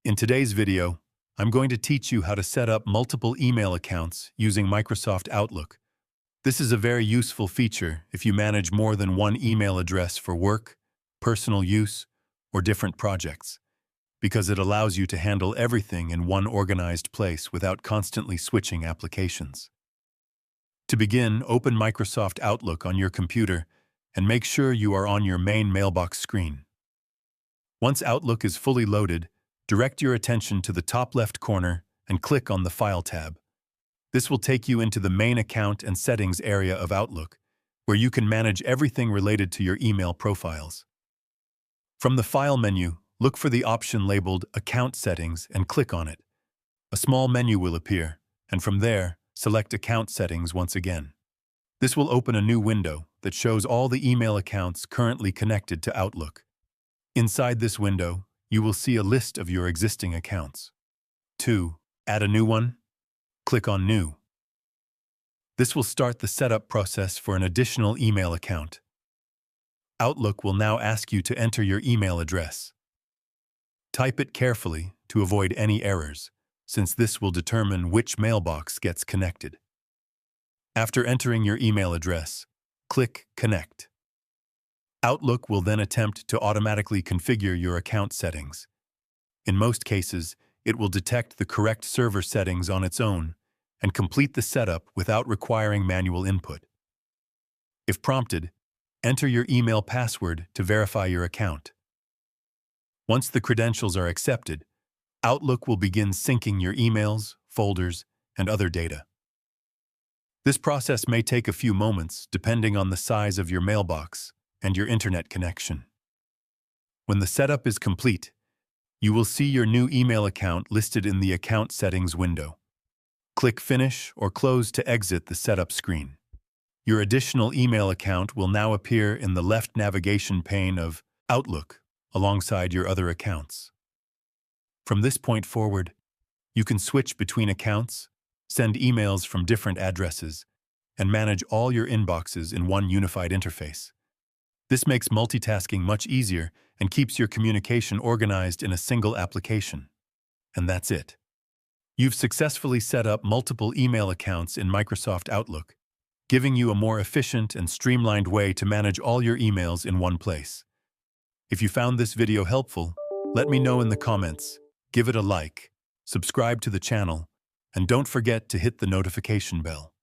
In today's video, I'm going to teach you how to set up multiple email accounts using Microsoft Outlook. This is a very useful feature if you manage more than one email address for work, personal use, or different projects, because it allows you to handle everything in one organized place without constantly switching applications. To begin, open Microsoft Outlook on your computer and make sure you are on your main mailbox screen. Once Outlook is fully loaded, direct your attention to the top left corner and click on the File tab. This will take you into the main account and settings area of Outlook, where you can manage everything related to your email profiles. From the File menu, look for the option labeled Account Settings and click on it. A small menu will appear, and from there, select Account Settings once again. This will open a new window that shows all the email accounts currently connected to Outlook. Inside this window, you will see a list of your existing accounts. To add a new one, click on New. This will start the setup process for an additional email account. Outlook will now ask you to enter your email address. Type it carefully to avoid any errors, since this will determine which mailbox gets connected. After entering your email address, click Connect. Outlook will then attempt to automatically configure your account settings. In most cases, it will detect the correct server settings on its own and complete the setup without requiring manual input. If prompted, enter your email password to verify your account. Once the credentials are accepted, Outlook will begin syncing your emails, folders, and other data. This process may take a few moments depending on the size of your mailbox and your internet connection. When the setup is complete, you will see your new email account listed in the Account Settings window. Click Finish or Close to exit the setup screen. Your additional email account will now appear in the left navigation pane of Outlook alongside your other accounts. From this point forward, you can switch between accounts, send emails from different addresses, and manage all your inboxes in one unified interface. This makes multitasking much easier and keeps your communication organized in a single application. And that's it. You've successfully set up multiple email accounts in Microsoft Outlook, giving you a more efficient and streamlined way to manage all your emails in one place. If you found this video helpful, let me know in the comments, give it a like, subscribe to the channel, and don't forget to hit the notification bell.